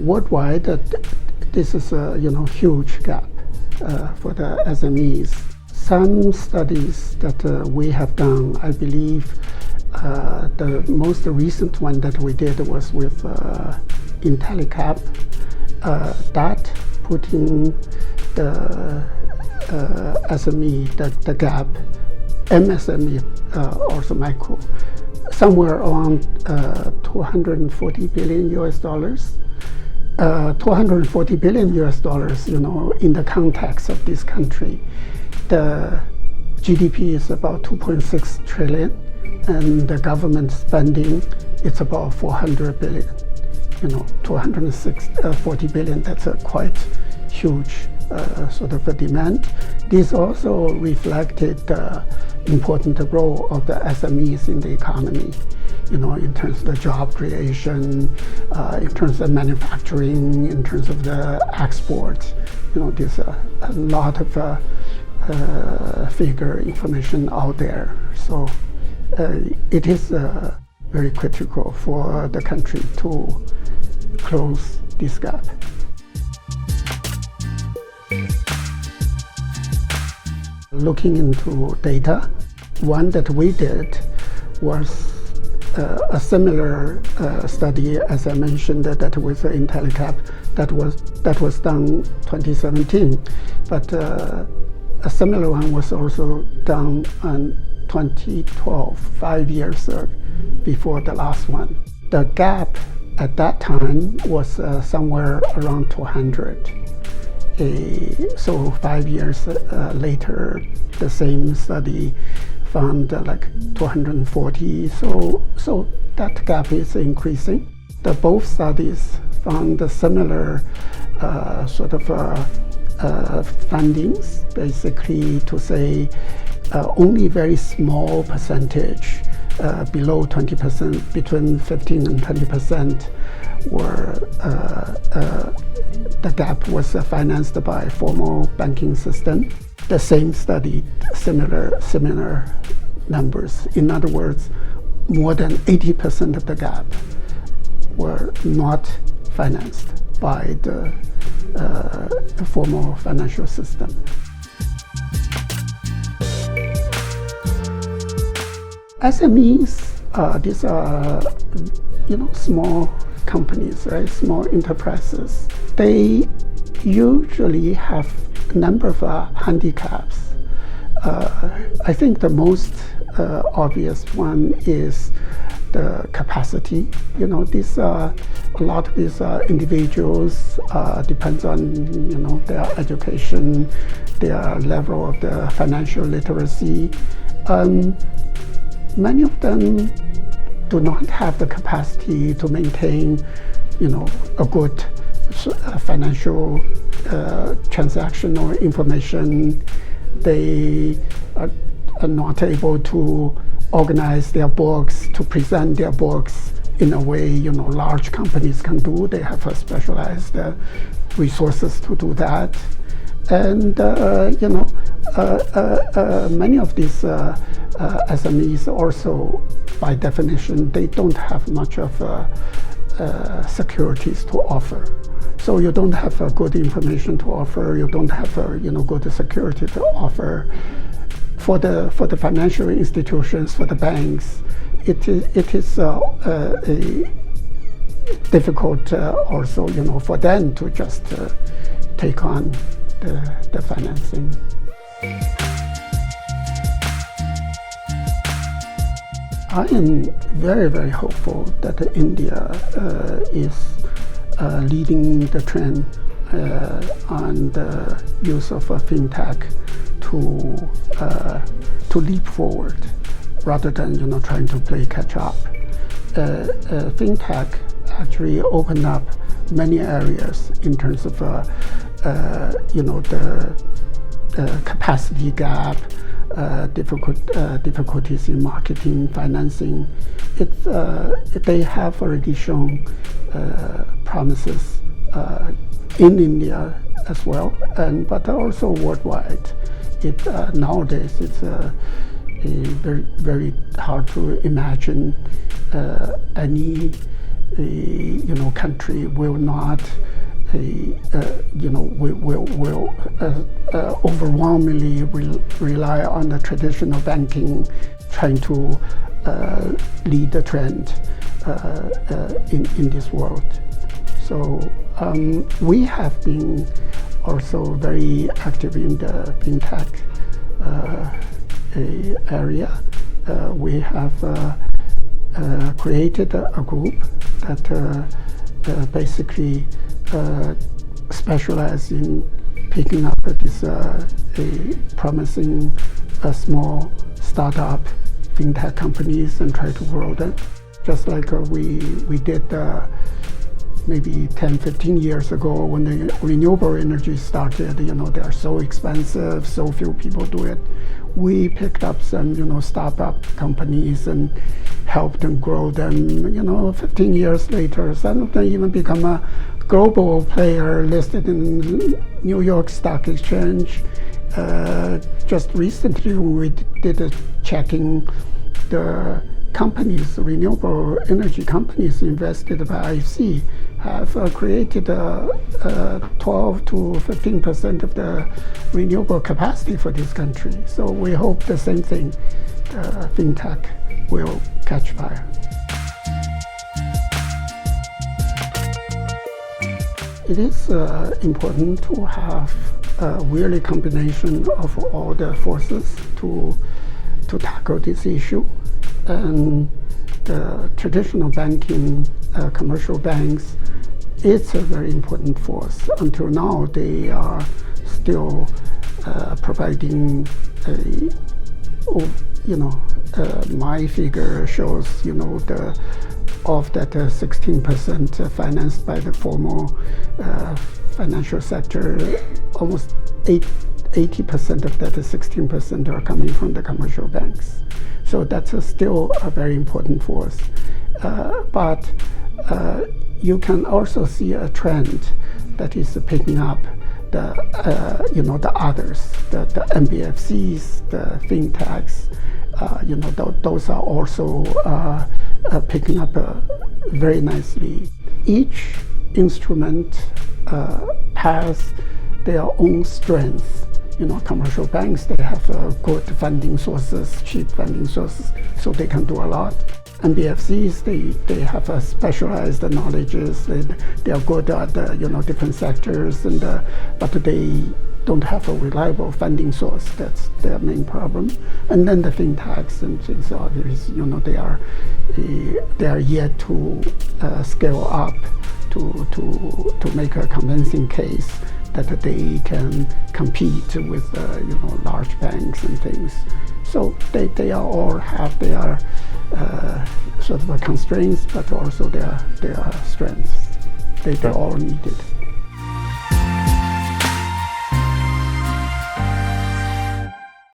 worldwide, this is a huge gap for the SMEs. Some studies that we have done, I believe, the most recent one that we did was with IntelliCap, that putting the SME, the gap, MSME, also micro, somewhere around 240 billion US dollars. 240 billion US dollars, in the context of this country, the GDP is about 2.6 trillion, and the government spending, it's about 400 billion. 240 billion, that's a quite huge sort of a demand. This also reflected the important role of the SMEs in the economy, in terms of the job creation, in terms of manufacturing, in terms of the export. There's a lot of figure information out there. So it is very critical for the country to close this gap. Looking into data, one that we did was a similar study, as I mentioned, that with IntelliCap, that was done 2017, but a similar one was also done in 2012, 5 years before the last one. The gap at that time was somewhere around 200. So 5 years later, the same study found like 240. So that gap is increasing. Both studies found a similar sort of findings, basically to say only very small percentage, below 20%, between 15 and 20%, were the gap was financed by formal banking system. The same study, similar numbers. In other words, more than 80% of the gap were not financed by the formal financial system. SMEs, these are small companies, right? Small enterprises. They usually have a number of handicaps. I think the most obvious one is the capacity. A lot of these individuals depends on their education, their level of the financial literacy. Many of them do not have the capacity to maintain, a good financial transactional information. They are not able to organize their books, to present their books in a way, large companies can do. They have specialized resources to do that. And, many of these SMEs also, by definition, they don't have much of securities to offer. So you don't have good information to offer. You don't have good security to offer. For the financial institutions, for the banks, it is difficult also for them to just take on the financing. I am very, very hopeful that India is leading the trend on the use of fintech to leap forward rather than trying to play catch up. Fintech actually opened up many areas in terms of the capacity gap, difficulties in marketing, financing. They have already shown promises in India as well, but also worldwide. Nowadays it's very, very hard to imagine any country will not will overwhelmingly rely on the traditional banking, trying to lead the trend in this world. So we have been also very active in the fintech area. We have created a group that basically specialize in picking up this a promising small startup fintech companies and try to grow them. Just like we did maybe 10, 15 years ago when the renewable energy started. They are so expensive, so few people do it. We picked up some startup companies and helped them grow them. 15 years later, some of them even become a global player listed in New York Stock Exchange. Just recently we did a checking, the companies, renewable energy companies invested by IFC have created 12 to 15% of the renewable capacity for this country. So we hope the same thing, fintech will catch fire. It is important to have a really combination of all the forces to tackle this issue. And the traditional banking, commercial banks, it's a very important force. Until now, they are still providing my figure shows, of that 16% financed by the formal financial sector, almost 80% of that 16% are coming from the commercial banks. So that's still a very important force. But you can also see a trend that is picking up the others, the NBFCs, the fintechs. Those are also picking up very nicely. Each instrument has their own strengths. Commercial banks, they have good funding sources, cheap funding sources, so they can do a lot. NBFCs, they have specialized knowledges. They are good at different sectors, but they don't have a reliable funding source. That's their main problem. And then the fintechs and things are they are yet to scale up to make a convincing case that they can compete with large banks and things. So they all have their sort of constraints, but also their strengths. They're all needed.